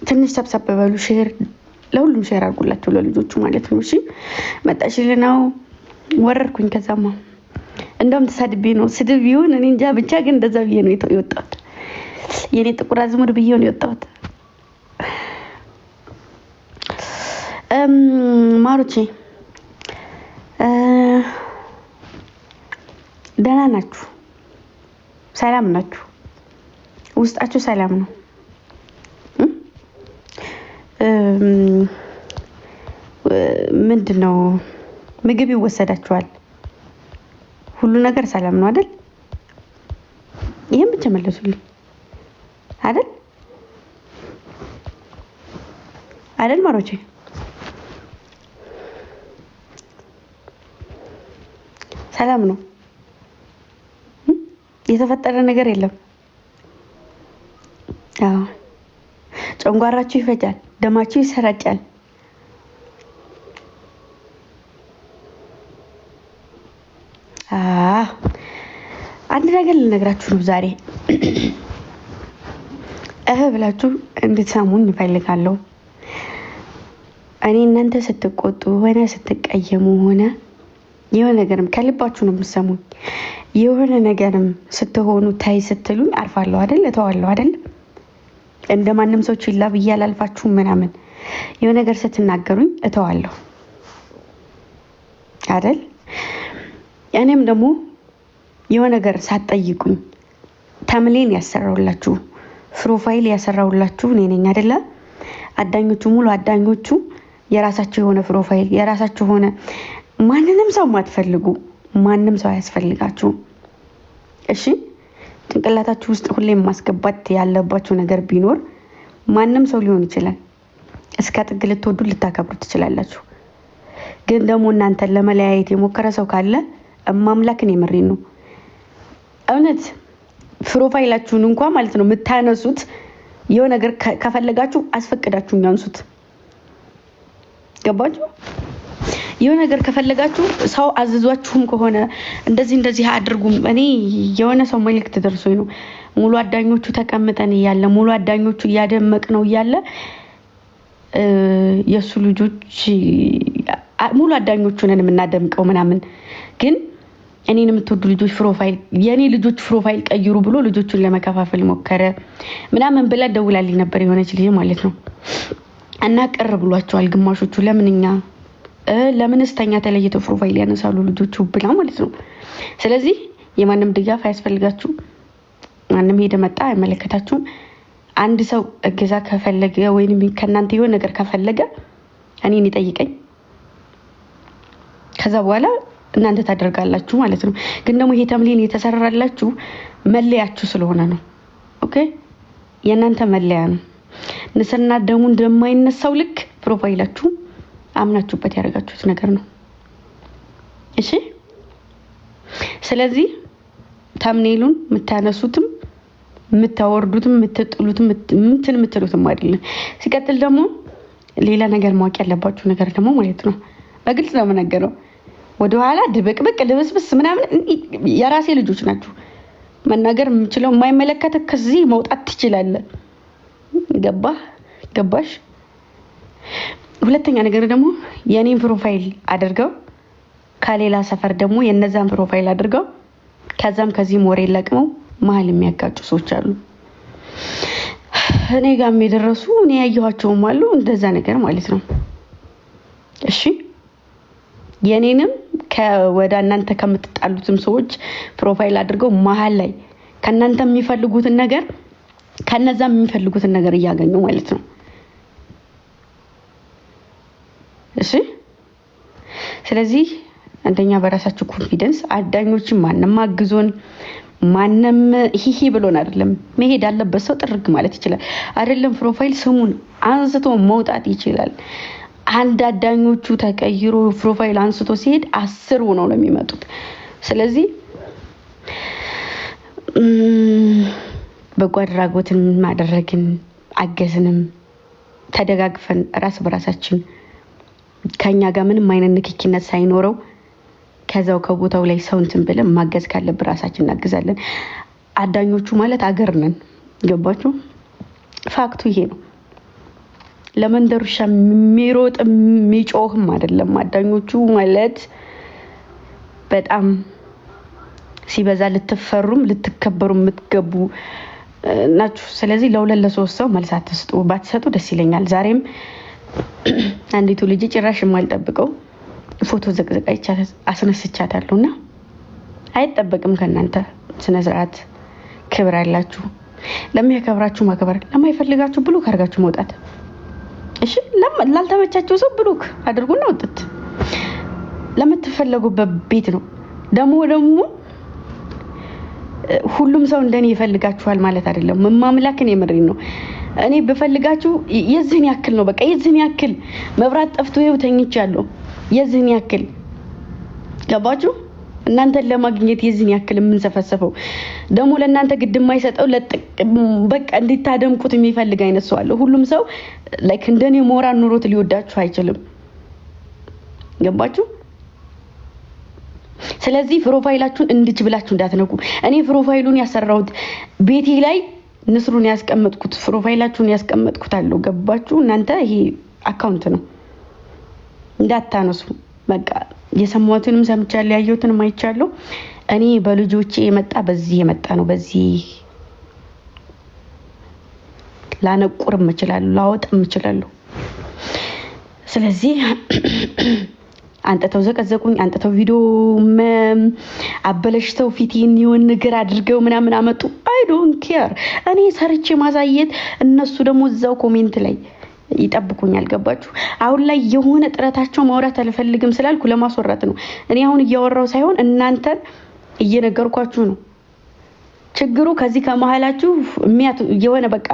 ትንሽ ሰብሰብ በሉ ሼር ለሁሉም ሼር አድርጉላችሁ ለልጆቹ ማለት ነው እሺ መጣሽልናው ወረርኩኝ ከዛማ እንደውም ተሳድቤ ነው ስድብ ይሁን እኔ እንጃ ብቻ ግን እንደዛ ብዬ ነው የወጣሁት የኔ ጥቁር አዝሙድ ብዬ ነው የወጣሁት ማሩቼ ደህና ናችሁ ሰላም ናችሁ ውስጣችሁ ሰላም ነው ምንድነው ምግብ ይወሰዳችኋል ሁሉ ነገር ሰላም ነው አይደል ይሄን ብቻ መልሱልኝ አይደል ማሮቼ ሰላም ነው የተፈጠረ ነገር የለም አዎ ጨንጓራችሁ ይፈጫል ደማችሁ ይሰራጫል አንድ ነገር ልነግራችሁ ነው ዛሬ ብላችሁ እንድትሰሙኝ እፈልጋለሁ እኔ እናንተ ስትቆጡ ሆነ ስትቀየሙ ሆነ የሆነ ነገርም ከልባችሁ ነው የምትሰሙኝ የሆነ ነገርም ስትሆኑ ታይ ስትሉኝ አርፋለሁ አይደል እተዋለሁ አይደል እንደማንም ሰው ችላ ብያል አልፋችሁ ምናምን የሆነ ነገር ስትናገሩኝ እተዋለሁ አይደል ያኔም ደግሞ የሆነ ነገር ሳትጠይቁኝ ተምሌን ያሰራውላችሁ ፕሮፋይል ያሰራውላችሁ እኔ ነኝ አይደለ አዳኞቹ ሙሉ አዳኞቹ የራሳቸው የሆነ ፕሮፋይል የራሳቸው ሆነ ማንንም ሰው ማትፈልጉ ማንንም ሰው ያስፈልጋችሁ እሺ ጭንቅላታችሁ ውስጥ ሁሌም ማስገባት ያለባችሁ ነገር ቢኖር ማንንም ሰው ሊሆን ይችላል እስከ ጥግ ልትወዱ ልታከብሩ ትችላላችሁ ግን ደግሞ እናንተ ለመለያየት የሞከረ ሰው ካለ ማምላክን የምሬን ነው እውነት ፕሮፋይላችሁን እንኳን ማለት ነው የምታነሱት የሆነ ነገር ከፈለጋችሁ አስፈቅዳችሁ ያንሱት ገባችሁ የሆነ ነገር ከፈለጋችሁ ሰው አዝዟችሁም ከሆነ እንደዚህ አድርጉም እኔ የሆነ ሰው መልእክት ደርሶኝ ነው ሙሉ አዳኞቹ ተቀምጠን ያለ ሙሉ አዳኞቹ ያደመቅ ነው ያለ የሱ ልጆች ሙሉ አዳኞቹ ነን የምናደምቀው ምናምን ግን እኔን የምትወዱ ልጆች ፕሮፋይል የኔ ልጆች ፕሮፋይል ቀይሩ ብሎ ልጆቹን ለመከፋፈል ሞከረ ምናምን ብላ ደውላልኝ ነበር የሆነች ልጅ ማለት ነው እና ቅር ብሏቸዋል ግማሾቹ ለምንስ ተኛ ተለይተው ፕሮፋይል ያነሳሉ ልጆቹ ብላ ማለት ነው ስለዚህ የማንም ድጋፍ አያስፈልጋችሁ ማንም ሄደ መጣ አይመለከታችሁም አንድ ሰው እገዛ ከፈለገ ወይንም ከናንተ የሆነ ነገር ከፈለገ እኔን ይጠይቀኝ ከዛ በኋላ እናንተ ታደርጋላችሁ ማለት ነው ግን ደግሞ ይሄ ተምሊን የተሰራራላችሁ መለያችሁ ስለሆነ ነው ኦኬ የናንተ መለያ ነው ንስና ደሙ እንደማይነሳው ልክ ፕሮፋይላችሁ አምናችሁበት ያደርጋችሁት ነገር ነው እሺ ስለዚህ ተምኔሉን መታነሱትም መታወርዱትም መተጥሉትም ምትሉትም አይደለም ሲቀጥል ደግሞ ሌላ ነገር ማወቅ ያለባችሁ ነገር ደግሞ ማለት ነው በግልጽ ነው የምነገረው ወደ ኋላ ድብቅብቅ ልብስብስ ምናምን የራሴ ልጆች ናችሁ መናገር የምችለው የማይመለከተ ከዚህ መውጣት ትችላለህ ገባሽ ሁለተኛ ነገር ደግሞ የኔን ፕሮፋይል አድርገው ከሌላ ሰፈር ደግሞ የነዛን ፕሮፋይል አድርገው ከዛም ከዚህ ሞሬ ለቅመው መሀል የሚያጋጩ ሰዎች አሉ እኔ ጋር የሚደርሱ እኔ ያየኋቸውም አሉ እንደዛ ነገር ማለት ነው እሺ የኔንም ከወደ እናንተ ከምትጣሉትም ሰዎች ፕሮፋይል አድርገው መሀል ላይ ከናንተ የሚፈልጉትን ነገር ከነዛም የሚፈልጉትን ነገር ያገኙ ማለት ነው እሺ ስለዚህ አንደኛ በራሳችሁ ኮንፊደንስ አዳኞችን ማንንም አግዞን ማንንም ሂሂ ብሎን አይደለም መሄድ ያለበት ሰው ጥርግ ማለት ይችላል አይደለም ፕሮፋይል ስሙን አንስቶ መውጣት ይችላል አንድ አዳኞቹ ተቀይሮ ፕሮፋይል አንስቶ ሲሄድ 10 ሆነው ነው የሚመጡት ስለዚህ በጓድራጎትን ማድረግን አገዝንም ተደጋግፈን ራስ በራሳችን ከኛ ጋር ምንም አይነት ንክኪነት ሳይኖረው ከዛው ከቦታው ላይ ሰውንትን ብለን ማገዝ ካለብን ራሳችን እናግዛለን አዳኞቹ ማለት አገር ነን ገባችሁ ፋክቱ ይሄ ነው ለመንደሩሻ የሚሮጥ የሚጮህም አይደለም። አዳኞቹ ማለት በጣም ሲበዛ ልትፈሩም ልትከበሩም የምትገቡ ናችሁ። ስለዚህ ለሁለት ለሶስት ሰው መልስ አትስጡ። ባትሰጡ ደስ ይለኛል። ዛሬም አንዲቱ ልጅ ጭራሽ የማልጠብቀው ፎቶ ዘቅዘቃ አስነስቻታለሁና አይጠበቅም ከናንተ ስነ ስርዓት ክብር አላችሁ። ለሚያከብራችሁ ማክበር፣ ለማይፈልጋችሁ ብሎክ አድርጋችሁ መውጣት። እሺ ላልተመቻችሁ ሰው ብሎክ አድርጉና ወጥት። ለምትፈልጉበት ቤት ነው። ደግሞ ሁሉም ሰው እንደኔ ይፈልጋችኋል ማለት አይደለም። መማምላክን የምሬን ነው። እኔ በፈልጋችሁ የዚህን ያክል ነው። በቃ የዚህን ያክል መብራት ጠፍቶ ይው ተኝቻለሁ። የዚህን ያክል ገባችሁ? እናንተን ለማግኘት የዚህን ያክል የምንሰፈሰፈው ደግሞ ለእናንተ ግድ የማይሰጠው በቃ እንድታደምቁት የሚፈልግ አይነት ሰው አለ። ሁሉም ሰው ላይክ እንደኔ ሞራል ኑሮት ሊወዳችሁ አይችልም። ገባችሁ? ስለዚህ ፕሮፋይላችሁን እንድች ብላችሁ እንዳትነኩ። እኔ ፕሮፋይሉን ያሰራሁት ቤቴ ላይ ንስሩን ያስቀመጥኩት ፕሮፋይላችሁን ያስቀመጥኩት አለው። ገባችሁ? እናንተ ይሄ አካውንት ነው እንዳታነሱ። በቃ የሰማሁትንም ሰምቻለሁ፣ ያየሁትንም አይቻለሁ። እኔ በልጆቼ የመጣ በዚህ የመጣ ነው። በዚህ ላነቁርም እችላለሁ፣ ላወጣም እችላለሁ። ስለዚህ አንተተው ዘቀዘቁኝ፣ አንተተው ቪዲዮ አበለሽተው ፊቴን የሆነ ነገር አድርገው ምናምን አመጡ። አይ ዶንት ኬር። እኔ ሰርቼ ማሳየት፣ እነሱ ደግሞ እዛው ኮሜንት ላይ ይጠብቁኛል። ገባችሁ? አሁን ላይ የሆነ ጥረታቸው ማውራት አልፈልግም ስላልኩ ለማስወራት ነው። እኔ አሁን እያወራው ሳይሆን እናንተን እየነገርኳችሁ ነው። ችግሩ ከዚህ ከመሃላችሁ የሆነ በቃ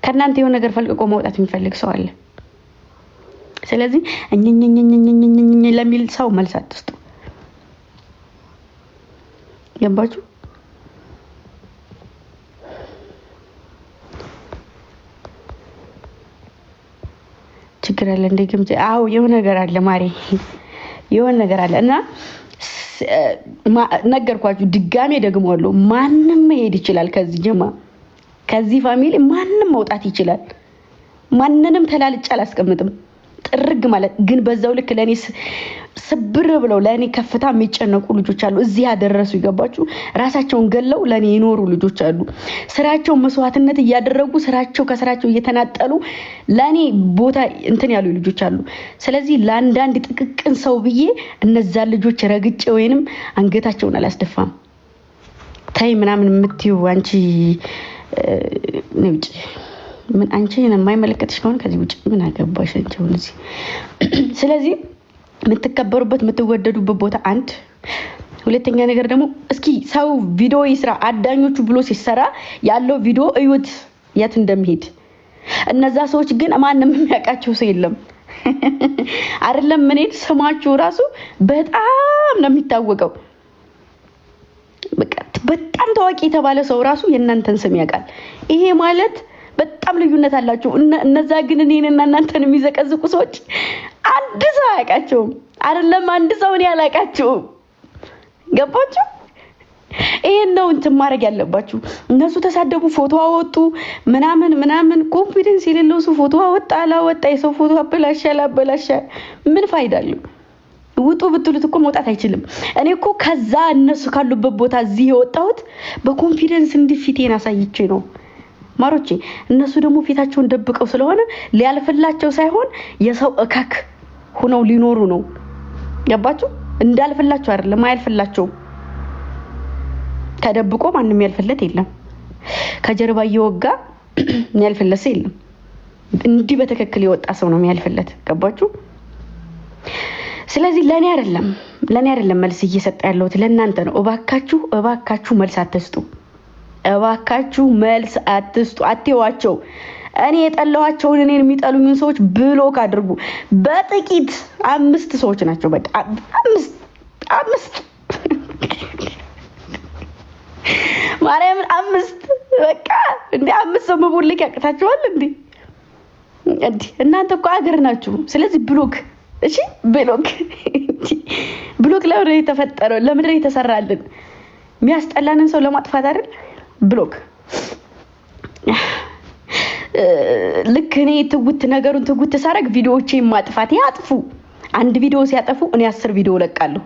ከናንተ የሆነ ነገር ፈልቅቆ ማውጣት የሚፈልግ ሰው አለ። ስለዚህ እኝኝኝኝኝኝኝ ለሚል ሰው መልስ አትስጡ። ገባችሁ? ችግር አለ እንደ ግምት። አዎ የሆነ ነገር አለ ማሪ፣ የሆነ ነገር አለ እና ነገርኳችሁ። ድጋሜ ደግሞዋለሁ። ማንም መሄድ ይችላል ከዚህ ጀማ፣ ከዚህ ፋሚሊ ማንም መውጣት ይችላል። ማንንም ተላልጬ አላስቀምጥም። ጥርግ ማለት ግን በዛው ልክ ለኔ ስብር ብለው ለኔ ከፍታ የሚጨነቁ ልጆች አሉ። እዚህ ያደረሱ ይገባችሁ። ራሳቸውን ገለው ለኔ ይኖሩ ልጆች አሉ። ስራቸው መስዋዕትነት እያደረጉ ስራቸው ከስራቸው እየተናጠሉ ለኔ ቦታ እንትን ያሉ ልጆች አሉ። ስለዚህ ለአንዳንድ ጥቅቅን ሰው ብዬ እነዛ ልጆች ረግጬ ወይንም አንገታቸውን አላስደፋም። ታይ ምናምን የምትዩ አንቺ ነውጭ ምን አንቺ የማይመለከትሽ ከሆነ ከዚህ ውጭ ምን አገባሽ አንቺ ወንዚ። ስለዚህ የምትከበሩበት የምትወደዱበት ቦታ አንድ። ሁለተኛ ነገር ደግሞ እስኪ ሰው ቪዲዮ ይስራ አዳኞቹ ብሎ ሲሰራ ያለው ቪዲዮ እዩት የት እንደሚሄድ። እነዛ ሰዎች ግን ማንንም የሚያውቃቸው ሰው የለም አይደለም። ምን ስማችሁ ራሱ በጣም ነው የሚታወቀው። በጣም ታዋቂ የተባለ ሰው ራሱ የእናንተን ስም ያውቃል። ይሄ ማለት በጣም ልዩነት አላችሁ። እነዛ ግን እኔንና እናንተን የሚዘቀዝቁ ሰዎች አንድ ሰው አያውቃቸውም። አይደለም አንድ ሰው እኔ አላውቃቸውም። ገባችሁ? ይሄን ነው እንትን ማድረግ ያለባችሁ። እነሱ ተሳደቡ፣ ፎቶ አወጡ ምናምን ኮንፊደንስ የሌለው ሰው ፎቶ አወጣ አላወጣ፣ የሰው ፎቶ አበላሻ አላበላሻ ምን ፋይዳ አለው? ውጡ ብትሉት እኮ መውጣት አይችልም። እኔ እኮ ከዛ እነሱ ካሉበት ቦታ እዚህ የወጣሁት በኮንፊደንስ እንዲፊቴን አሳይቼ ነው ማሮቼ። እነሱ ደግሞ ፊታቸውን ደብቀው ስለሆነ ሊያልፍላቸው ሳይሆን የሰው እከክ ሆነው ሊኖሩ ነው። ገባችሁ? እንዳልፍላቸው አይደለም አያልፍላቸው። ተደብቆ ማንንም ያልፍለት የለም። ከጀርባ እየወጋ ያልፍለት የለም። እንዲህ በትክክል የወጣ ሰው ነው የሚያልፍለት። ገባችሁ? ስለዚህ ለኔ አይደለም መልስ እየሰጠ ያለሁት ለእናንተ ነው። እባካችሁ መልስ አትስጡ። እባካችሁ መልስ አትስጡ። አትዋቸው። እኔ የጠላኋቸውን እኔን የሚጠሉኝን ሰዎች ብሎክ አድርጉ። በጥቂት 5 ሰዎች ናቸው። በቃ 5 ማርያምን 5 በቃ እንዴ 5 ሰው መቦልክ ያቅታችኋል እንዴ? እናንተ እኮ አገር ናችሁ። ስለዚህ ብሎክ እሺ፣ ብሎክ ለምን የተፈጠረው? ለምን የተሰራልን? የሚያስጠላንን ሰው ለማጥፋት አይደል? ብሎክ ልክ እኔ ትውት ነገሩን ትውት ሳረግ ቪዲዮዎቼን ማጥፋት ያጥፉ አንድ ቪዲዮ ሲያጠፉ እኔ 10 ቪዲዮ ለቃለሁ